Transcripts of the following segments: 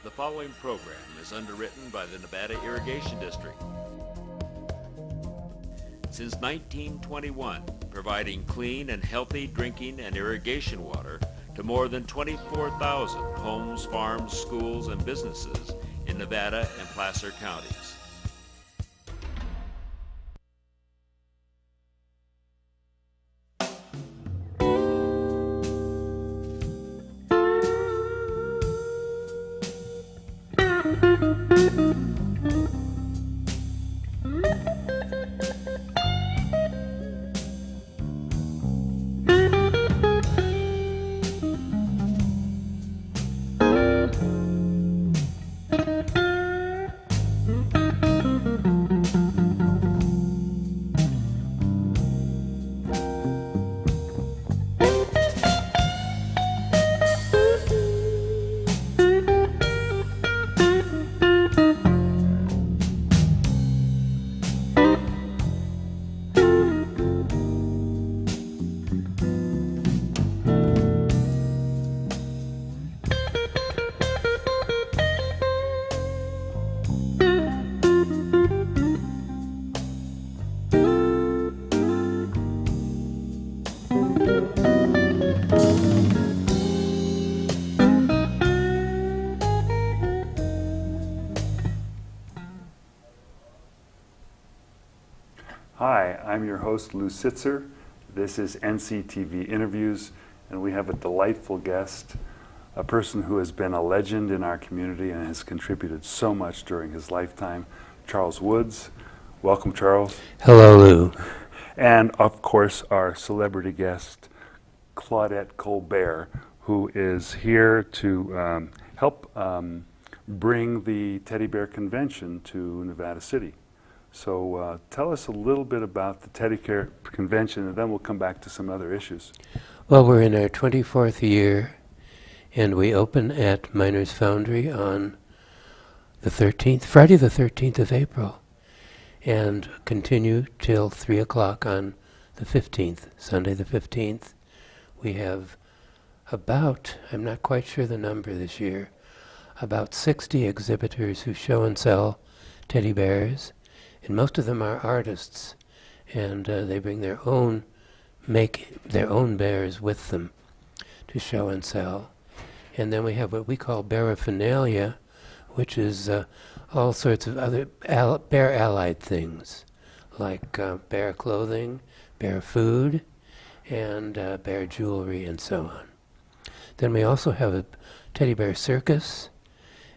The following program is underwritten by the Nevada Irrigation District. Since 1921, providing clean and healthy drinking and irrigation water to more than 24,000 homes, farms, schools, and businesses in Nevada and Placer counties. Hi, I'm your host, Lou Sitzer. This is NCTV Interviews, and we have a delightful guest, a person who has been a legend in our community and has contributed so much during his lifetime, Charles Woods. Welcome, Charles. Hello, Lou. And, of course, our celebrity guest, Claudette Colbert, who is here to help bring the Teddy Bear Convention to Nevada City. So tell us a little bit about the Teddy Bear Convention, and then we'll come back to some other issues. Well, we're in our 24th year, and we open at Miners Foundry on the 13th, Friday the 13th of April, and continue till 3 o'clock on the 15th, Sunday the 15th. We have about, I'm not quite sure the number this year, about 60 exhibitors who show and sell teddy bears. And most of them are artists, and they bring make their own bears with them to show and sell. And then we have what we call paraphernalia, which is all sorts of other bear allied things, like bear clothing, bear food, and bear jewelry, and so on. Then we also have a teddy bear circus,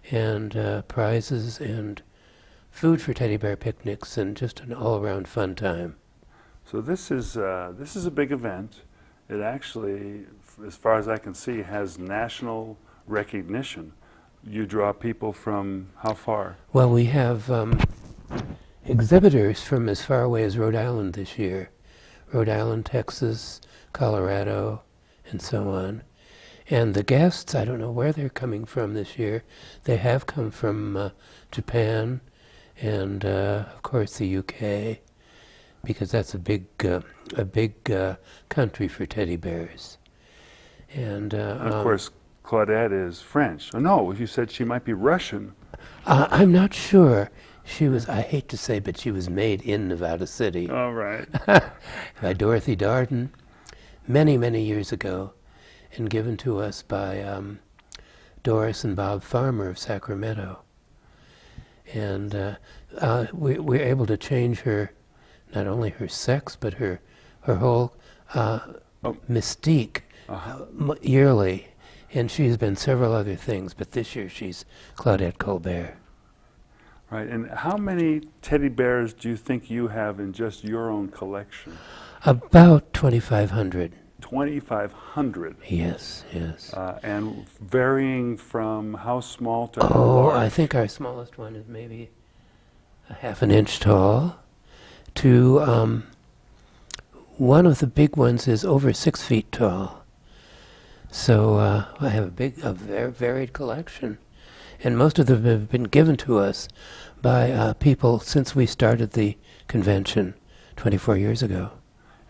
and prizes, and food for teddy bear picnics, and just an all-around fun time. So this is a big event. It actually, as far as I can see, has national recognition. You draw people from how far? Well, we have exhibitors from as far away as Rhode Island this year. Rhode Island, Texas, Colorado, and so on. And the guests, I don't know where they're coming from this year. They have come from Japan, and of course the UK, because that's a big country for teddy bears. And of course, Claudette is French. Oh, no, you said she might be Russian. I'm not sure. She was, I hate to say, but she was made in Nevada City. All right. By Dorothy Darden, many, many years ago, and given to us by Doris and Bob Farmer of Sacramento. And we're able to change her, not only her sex, but her whole mystique yearly. And she's been several other things, but this year she's Claudette Colbert. Right, and how many teddy bears do you think you have in just your own collection? About 2,500. 2,500? Yes, yes. And varying from how small to how large? I think our smallest one is maybe a half an inch tall, to one of the big ones is over 6 feet tall. So I have a very varied collection. And most of them have been given to us by people since we started the convention 24 years ago.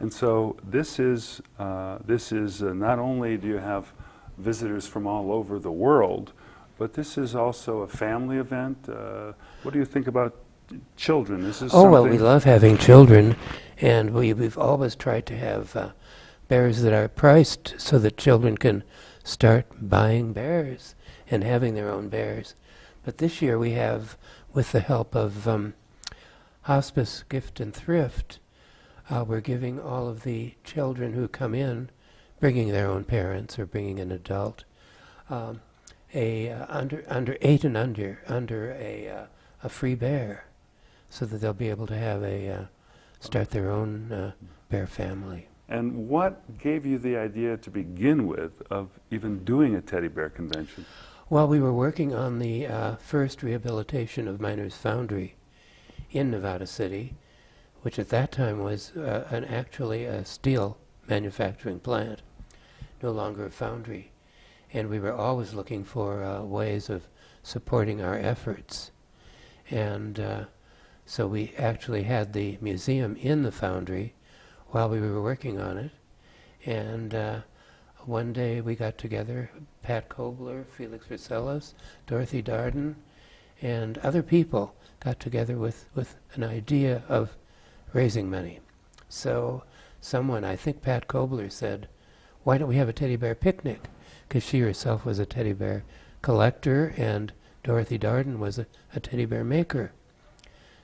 And so this is not only do you have visitors from all over the world, But this is also a family event. What do you think about children? This is Oh, something. well, we love having children, and we've always tried to have bears that are priced so that children can start buying bears and having their own bears. But this year we have, with the help of Hospice, Gift and Thrift, we're giving all of the children who come in, bringing their own parents or bringing an adult, under 8 and under a free bear, so that they'll be able to have start their own bear family. And what gave you the idea to begin with of even doing a teddy bear convention? Well, we were working on the first rehabilitation of Miners Foundry in Nevada City, which at that time was actually a steel manufacturing plant, no longer a foundry. And we were always looking for ways of supporting our efforts. And so we actually had the museum in the foundry while we were working on it. And one day we got together, Pat Kobler, Felix Vercelis, Dorothy Darden, and other people got together with an idea of raising money. So someone, I think Pat Kobler, said, why don't we have a teddy bear picnic? Because she herself was a teddy bear collector, and Dorothy Darden was a teddy bear maker.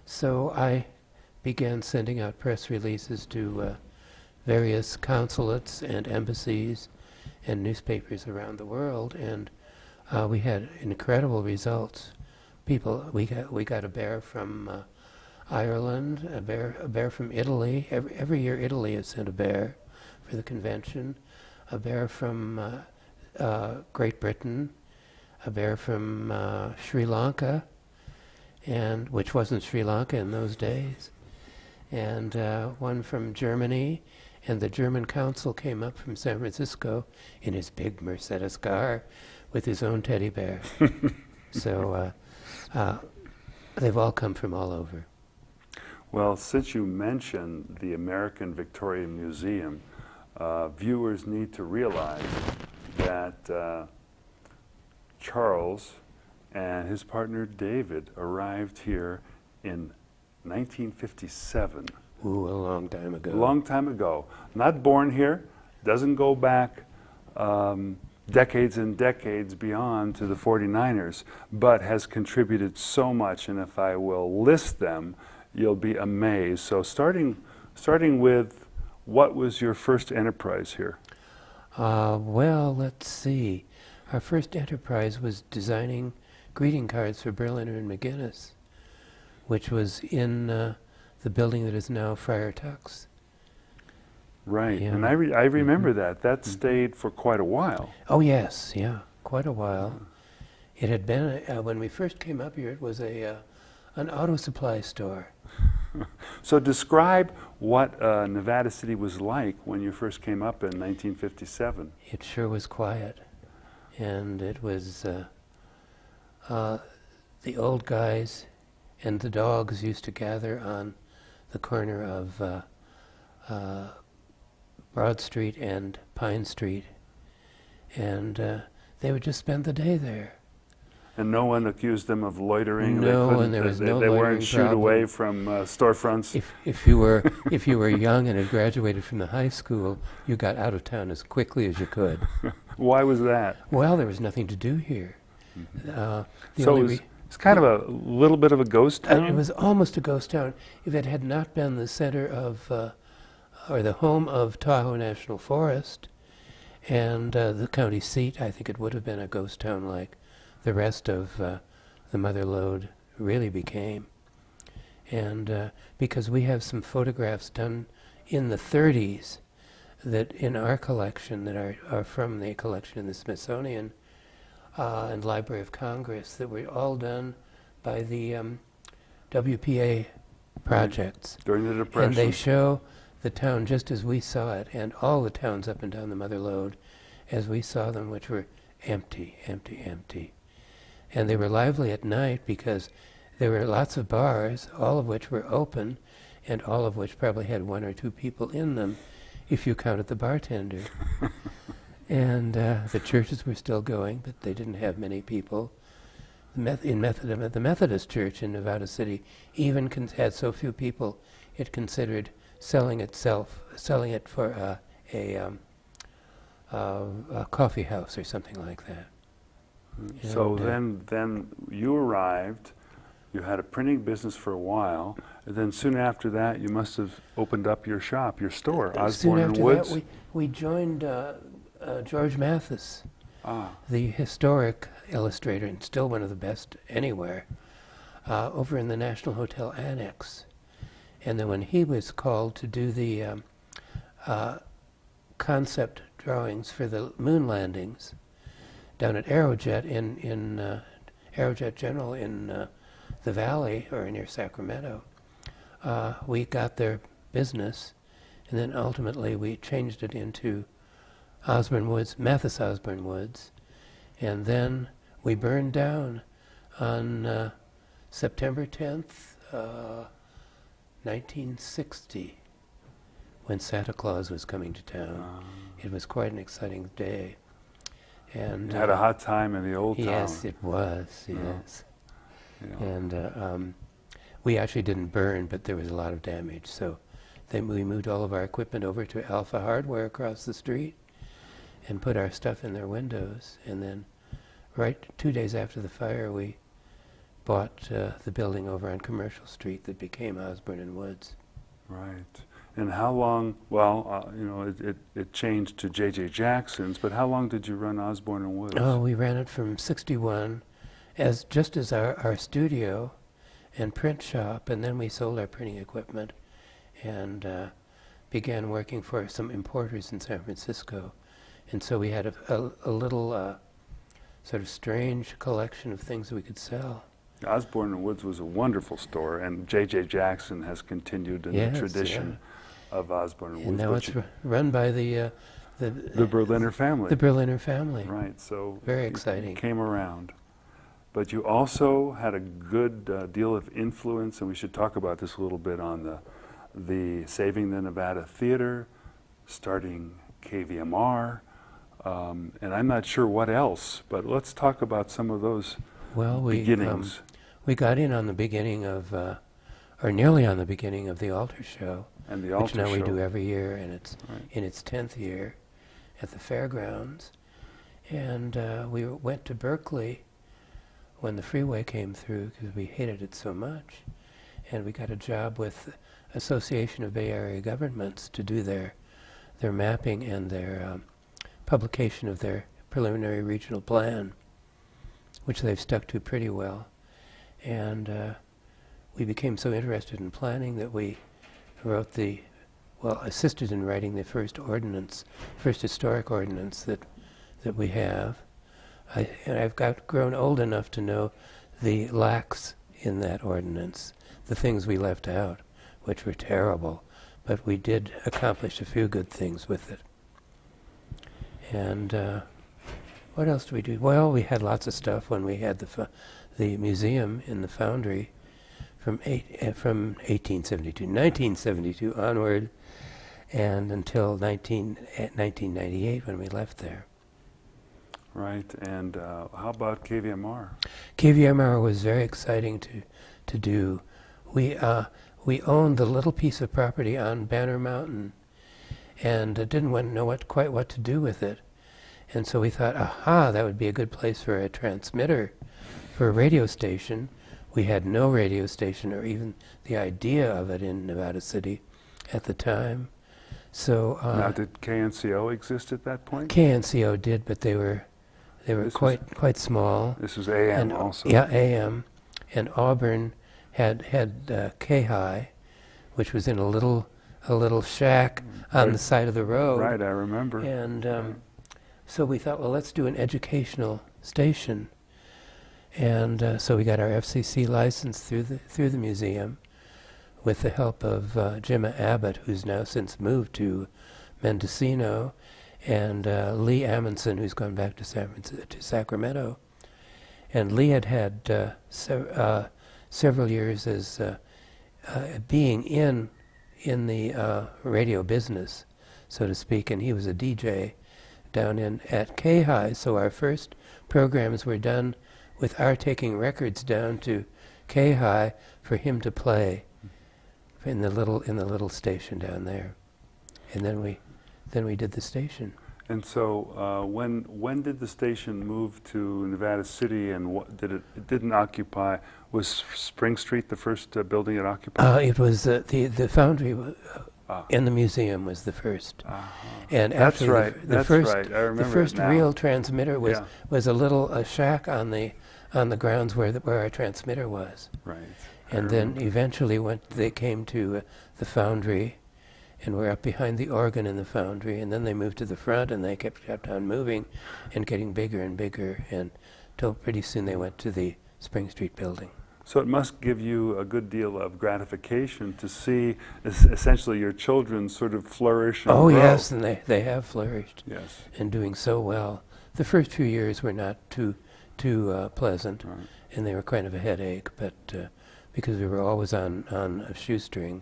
So I began sending out press releases to various consulates and embassies and newspapers around the world, and we had incredible results. We got a bear from Ireland, a bear from Italy. Every year Italy has sent a bear for the convention. A bear from Great Britain, a bear from Sri Lanka, and which wasn't Sri Lanka in those days, and one from Germany. And the German consul came up from San Francisco in his big Mercedes car with his own teddy bear. So they've all come from all over. Well, since you mentioned the American Victorian Museum, viewers need to realize that Charles and his partner David arrived here in 1957. Ooh, a long time ago. A long time ago. Not born here, doesn't go back decades and decades beyond to the 49ers, but has contributed so much, and if I will list them, you'll be amazed. So starting with, what was your first enterprise here? Well, let's see. Our first enterprise was designing greeting cards for Berliner and McGinnis, which was in the building that is now Friar Tuck's. Right, Yeah. and I remember that. That stayed for quite a while. Oh yes, yeah, quite a while. It had been, when we first came up here, it was an auto supply store. So describe what Nevada City was like when you first came up in 1957. It sure was quiet, and it was the old guys and the dogs used to gather on the corner of Broad Street and Pine Street, and they would just spend the day there. And no one accused them of loitering. No, and there was no They loitering weren't shooed problem. away from storefronts. If you were young and had graduated from the high school, you got out of town as quickly as you could. Why was that? Well, there was nothing to do here. So it's kind of a little bit of a ghost town? It was almost a ghost town. If it had not been the center of, or the home of Tahoe National Forest and the county seat, I think it would have been a ghost town like the rest of the Mother Lode really became. And because we have some photographs done in the 30s that in our collection that are from the collection in the Smithsonian and Library of Congress that were all done by the WPA projects. During the Depression. And they show the town just as we saw it, and all the towns up and down the Mother Lode as we saw them, which were empty, empty, empty. And they were lively at night because there were lots of bars, all of which were open, and all of which probably had 1 or 2 people in them, if you counted the bartender. And the churches were still going, but they didn't have many people. the Methodist Church in Nevada City even had so few people, it considered selling it for a coffee house or something like that. So And, then you arrived, you had a printing business for a while, and then soon after that you must have opened up your shop, your store, soon Osborne and after Woods. that, we joined George Mathis, Ah, the historic illustrator, and still one of the best anywhere, over in the National Hotel Annex. And then when he was called to do the concept drawings for the moon landings down at Aerojet in Aerojet General in the Valley, or near Sacramento, we got their business, and then ultimately we changed it into Osborne Woods, Mathis Osborne Woods, and then we burned down on September 10th, 1960, when Santa Claus was coming to town. It was quite an exciting day. And you had a hot time in the old town. yes, it was, Yeah. yes. Yeah. And we actually didn't burn, but there was a lot of damage. So then we moved all of our equipment over to Alpha Hardware across the street and put our stuff in their windows. And then right 2 days after the fire, we bought the building over on Commercial Street that became Osborne and Woods. Right. And how long, well, it changed to J.J. Jackson's, but how long did you run Osborne and Woods? Oh, we ran it from '61 just as our studio and print shop, and then we sold our printing equipment and began working for some importers in San Francisco. And so we had a little sort of strange collection of things that we could sell. Osborne and Woods was a wonderful store, and J.J. Jackson has continued in Yes, the tradition of Osborne and And Woods. now but it's you- run by the Berliner family. the Berliner family. Right, so Very you exciting. came around. But you also had a good deal of influence, and we should talk about this a little bit, on the Saving the Nevada Theater, starting KVMR, and I'm not sure what else, but let's talk about some of those Well, beginnings. we got in on the beginning of, or nearly on the beginning of the Altar Show, And the which Altar now we Show. do every year, and it's Right. in its 10th year at the fairgrounds. And we went to Berkeley when the freeway came through because we hated it so much. And we got a job with Association of Bay Area Governments to do their mapping and their publication of their preliminary regional plan, which they've stuck to pretty well. And we became so interested in planning that we wrote assisted in writing the first historic ordinance that we have. And I've grown old enough to know the lacks in that ordinance, the things we left out, which were terrible, but we did accomplish a few good things with it. And what else did we do? Well, we had lots of stuff when we had the museum in the Foundry from 1972 onward, and until 1998 when we left there. Right, and how about KVMR? KVMR was very exciting to do. We owned the little piece of property on Banner Mountain, and didn't know quite what to do with it. And so we thought, aha, that would be a good place for a transmitter, for a radio station. We had no radio station or even the idea of it in Nevada City at the time. So Now, did KNCO exist at that point? KNCO did, but they were quite small. This was AM And, also. Yeah, AM. And Auburn had K-High, which was in a little shack on the side of the road. Right, I remember. And so we thought, well, let's do an educational station. And so we got our FCC license through the museum with the help of Jim Abbott, who's now since moved to Mendocino, and Lee Amundsen, who's gone back to Sacramento. And Lee had several years as being in the radio business, so to speak, and he was a DJ down at K-High. So our first programs were done with our taking records down to K-High for him to play in the little station down there. And then we did the station. And so, when did the station move to Nevada City, and what did it didn't occupy? Was Spring Street the first building it occupied? It was the foundry and the museum was the first. And That's actually right. the first, right. I remember the first it now. real transmitter was Yeah. was a little shack on the grounds where our transmitter was. Right. And then eventually they came to the foundry, and we're up behind the organ in the foundry, and then they moved to the front, and they kept on moving and getting bigger and bigger, and till pretty soon they went to the Spring Street building. So it must give you a good deal of gratification to see essentially your children sort of flourish and Oh grow. yes, and they have flourished Yes. and doing so well. The first few years were not too pleasant, Right. and they were kind of a headache, but because we were always on a shoestring.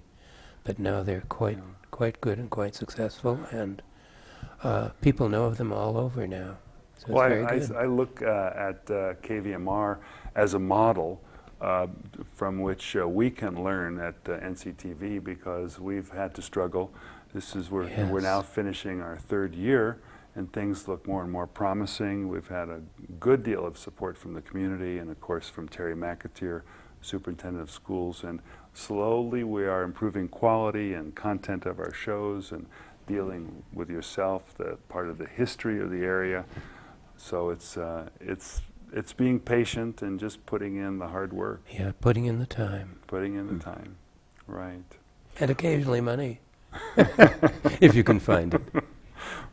But now they're quite good and quite successful, and people know of them all over now. So Well, it's very good. I look at KVMR as a model from which we can learn at NCTV, because we've had to struggle. We're now Yes. finishing our third year, and things look more and more promising. We've had a good deal of support from the community, and of course from Terry McAteer, Superintendent of Schools, and slowly we are improving quality and content of our shows and dealing with yourself, the part of the history of the area. So it's being patient and just putting in the hard work, Yeah, putting in the time. putting in the time. Right. And occasionally money, if you can find it.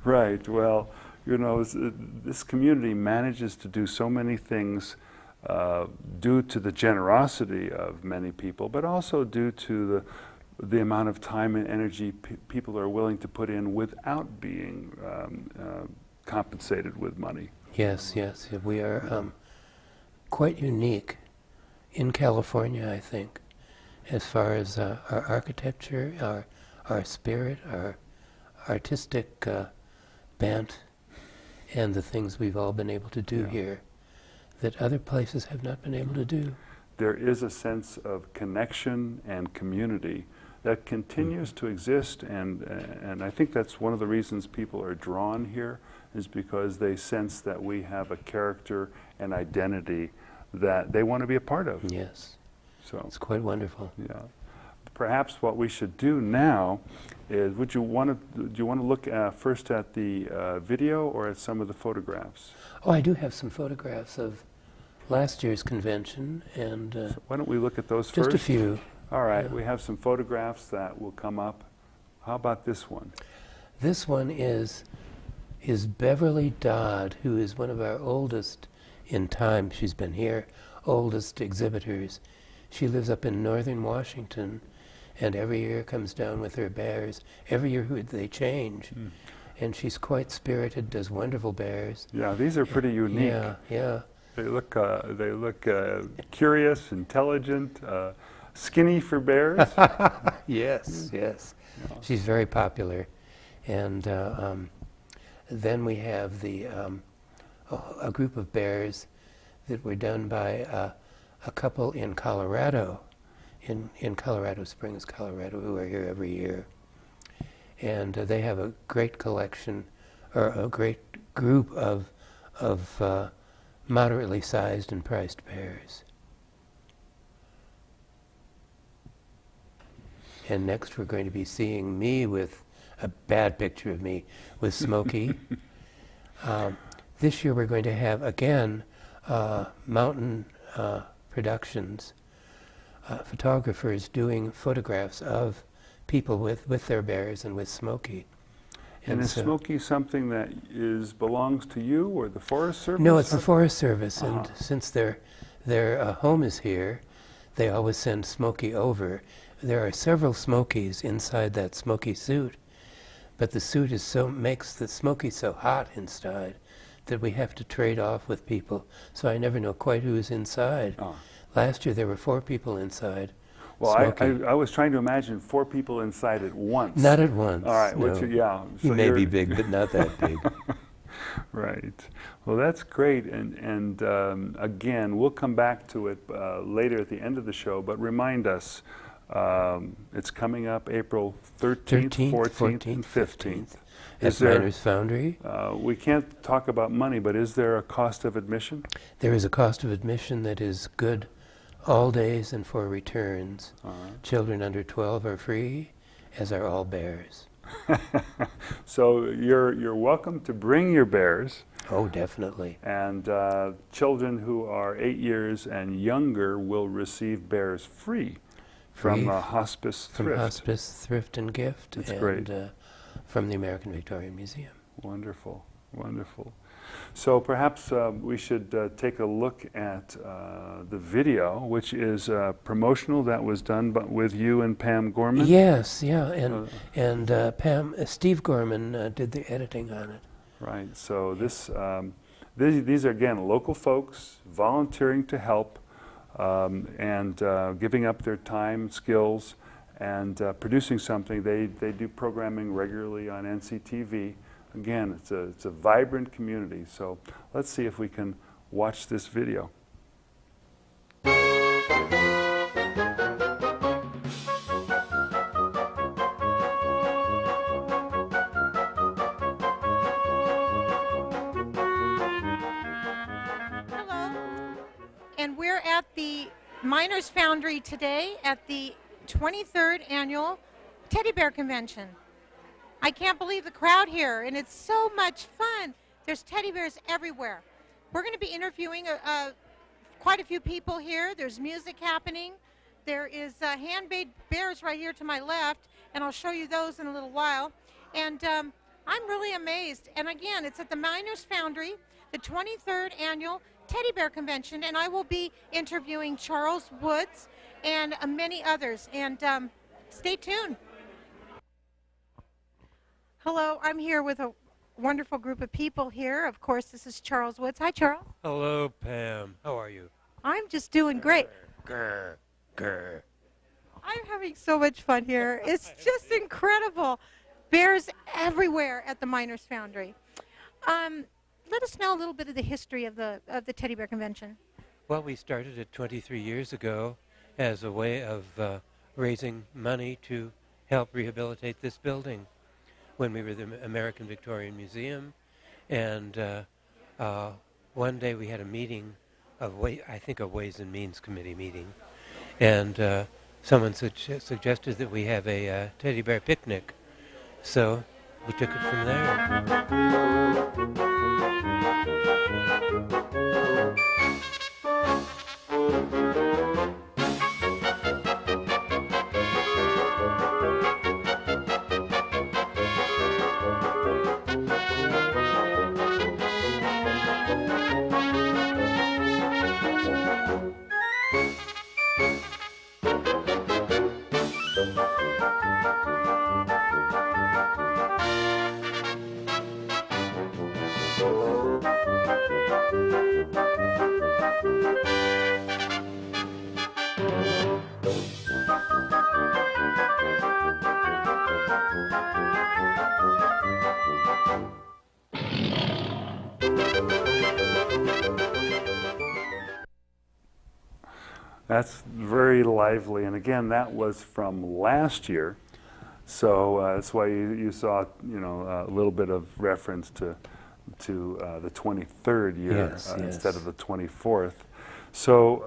Right. Well, you know, this community manages to do so many things due to the generosity of many people, but also due to the amount of time and energy people are willing to put in without being compensated with money. Yes, we are quite unique in California, I think, as far as our architecture, our spirit, our artistic bent, and the things we've all been able to do here that other places have not been able to do. There is a sense of connection and community that continues to exist, and I think that's one of the reasons people are drawn here, is because they sense that we have a character and identity that they want to be a part of. Yes, So, it's quite wonderful. yeah. Perhaps what we should do now is, do you want to look first at the video or at some of the photographs? Oh, I do have some photographs of last year's convention, and So why don't we look at those just first? a few. All right, Yeah. we have some photographs that will come up. How about this one? This one is Beverly Dodd, who is one of our oldest in time. She's been here, oldest exhibitors. She lives up in northern Washington, and every year comes down with her bears. Every year they change, and she's quite spirited, does wonderful bears. Yeah, these are pretty unique. Yeah. They look curious, intelligent, skinny for bears. Yes. She's very popular. And then we have a group of bears that were done by a couple in Colorado, in Colorado Springs, Colorado, who are here every year. And they have a great collection, or a great group of moderately sized and priced bears. And next we're going to be seeing me with a bad picture of me with Smokey. This year we're going to have, again, Mountain Productions, photographers doing photographs of people with their bears and with Smokey. And is so- Smokey something that belongs to you or the Forest Service? No, it's the Forest Service, and since their home is here, they always send Smokey over. There are several Smokies inside that Smokey suit, but the suit makes the Smokey so hot inside that we have to trade off with people. So I never know quite who's inside. Oh. Last year there were 4 people inside. Well, Smokey. I was trying to imagine 4 people inside at once. Not at once. All right, no. yeah. He so may you're- be big, but not that big. Right. Well, that's great. And again, we'll come back to it later at the end of the show, but remind us, it's coming up April 13th, 14th, and 15th. At Miners Foundry. We can't talk about money, but is there a cost of admission? There is a cost of admission that is good all days and for returns. Children under 12 are free, as are all bears. So you're welcome to bring your bears. Oh, definitely. And children who are 8 years and younger will receive bears free from Hospice Thrift. From Hospice Thrift and Gift. That's and, great. From the American Victorian Museum. Wonderful, wonderful. So perhaps we should take a look at the video, which is promotional that was done with you and Pam Gorman. Yes, yeah, and Steve Gorman did the editing on it. Right. So these are again local folks volunteering to help and giving up their time, skills, and producing something. They do programming regularly on NCTV. Again, it's a vibrant community. So let's see if we can watch this video. Hello, and we're at the Miners Foundry today at the 23rd Annual Teddy Bear Convention. I can't believe the crowd here, and it's so much fun. There's teddy bears everywhere. We're going to be interviewing quite a few people here. There's music happening. There is hand-made bears right here to my left, and I'll show you those in a little while. And I'm really amazed. And again, it's at the Miners Foundry, the 23rd Annual Teddy Bear Convention, and I will be interviewing Charles Woods and many others. And stay tuned. Hello, I'm here with a wonderful group of people here. Of course, this is Charles Woods. Hi, Charles. Hello, Pam. How are you? I'm just doing great. Grr, grr. I'm having so much fun here. It's just incredible. Bears everywhere at the Miners Foundry. Let us know a little bit of the history of the Teddy Bear Convention. Well, we started it 23 years ago as a way of raising money to help rehabilitate this building when we were the American Victorian Museum. And one day we had a meeting of, I think a Ways and Means Committee meeting, and someone suggested that we have a teddy bear picnic. So we took it from there. That's very lively, and again, that was from last year, so that's why you saw, a little bit of reference to the 23rd year instead of the 24th. So,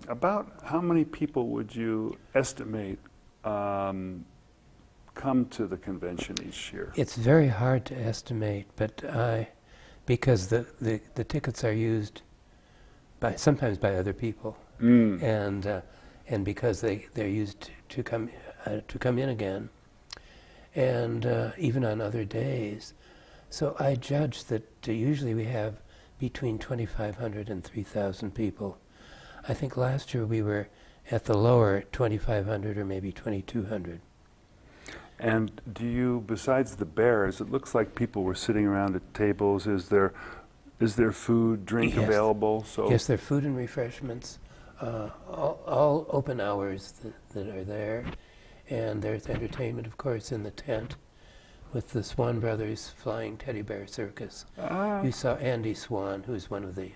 about how many people would you estimate come to the convention each year? It's very hard to estimate, but because the tickets are used sometimes by other people. And because they're used to come in again, and even on other days. So I judge that usually we have between 2,500 and 3,000 people. I think last year we were at the lower 2,500 or maybe 2,200. And do you, besides the bears, it looks like people were sitting around at tables. Is there food, drink available? So yes, there are food and refreshments. All open hours that are there, and there's entertainment, of course, in the tent. with the Swan Brothers Flying Teddy Bear Circus. You saw Andy Swan, who's one of the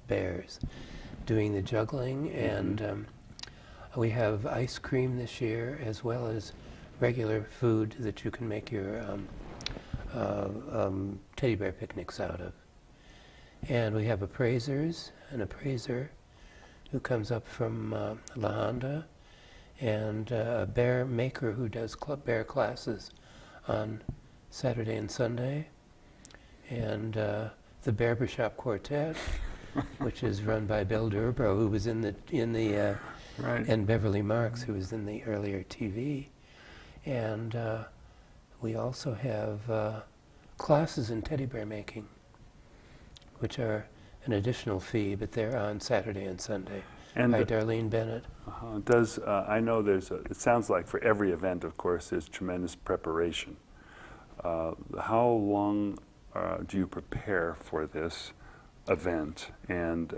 bears, doing the juggling, and we have ice cream this year, as well as regular food that you can make your teddy bear picnics out of. And we have appraisers, an appraiser who comes up from La Honda, and a bear maker who does bear classes on Saturday and Sunday, and the Barbershop Quartet, which is run by Bill Durbro, who was in the Right. and Beverly Marks, who was in the earlier TV, and we also have classes in teddy bear making, which are an additional fee, but they're on Saturday and Sunday. And by Darlene Bennett. I know it sounds like for every event, of course, there's tremendous preparation. How long do you prepare for this event, and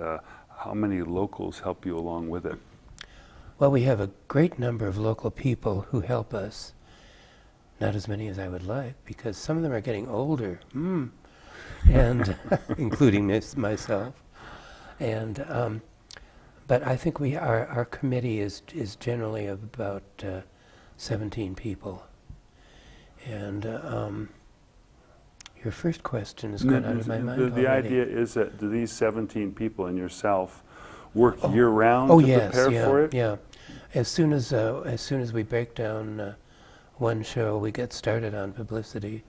how many locals help you along with it? Well, we have a great number of local people who help us. Not as many as I would like, because some of them are getting older, and including myself. And but I think our committee is generally of about 17 people. And your first question has gone out of my mind The already. idea is that do these 17 people and yourself work year-round to yes, prepare for it? Yeah. As soon as we break down one show, we get started on publicity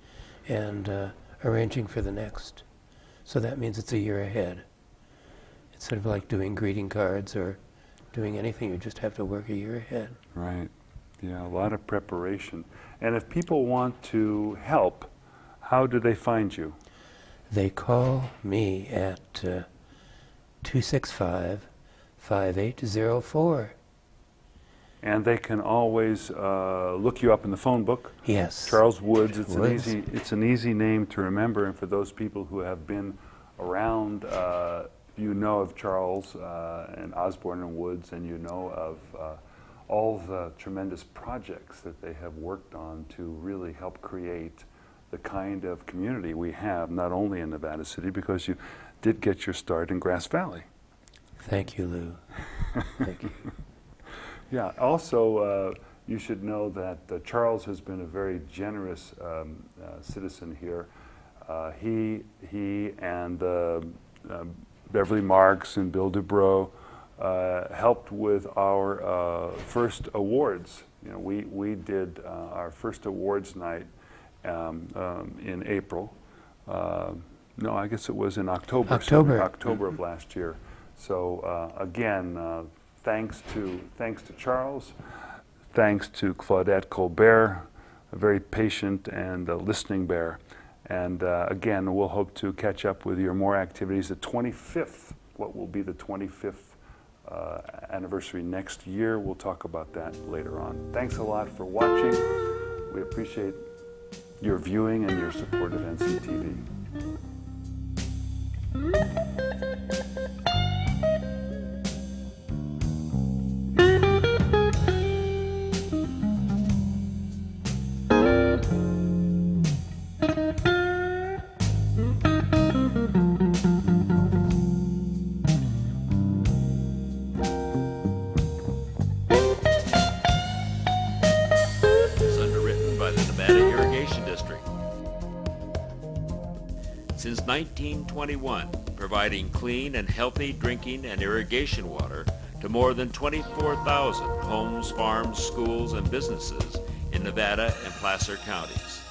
and arranging for the next. So that means it's a year ahead. It's sort of like doing greeting cards or doing anything. You just have to work a year ahead. Right. Yeah, a lot of preparation. And if people want to help, how do they find you? They call me at 265-5804. And they can always look you up in the phone book. Yes. Charles Woods. Woods. It's an easy name to remember, and for those people who have been around, you know of Charles and Osborne and Woods, and you know of all the tremendous projects that they have worked on to really help create the kind of community we have, not only in Nevada City, because you did get your start in Grass Valley. Thank you, Lou. Thank you. Yeah, also you should know that Charles has been a very generous citizen here. He and Beverly Marks and Bill Dubrow helped with our first awards. You know, we did our first awards night in April. No, I guess it was in October. October of last year. So again, thanks to Charles, thanks to Claudette Colbert, a very patient and listening bear. And again, we'll hope to catch up with your more activities. The 25th, what will be the 25th anniversary next year. We'll talk about that later on. Thanks a lot for watching. We appreciate your viewing and your support of NCTV. Since 1921, providing clean and healthy drinking and irrigation water to more than 24,000 homes, farms, schools, and businesses in Nevada and Placer counties.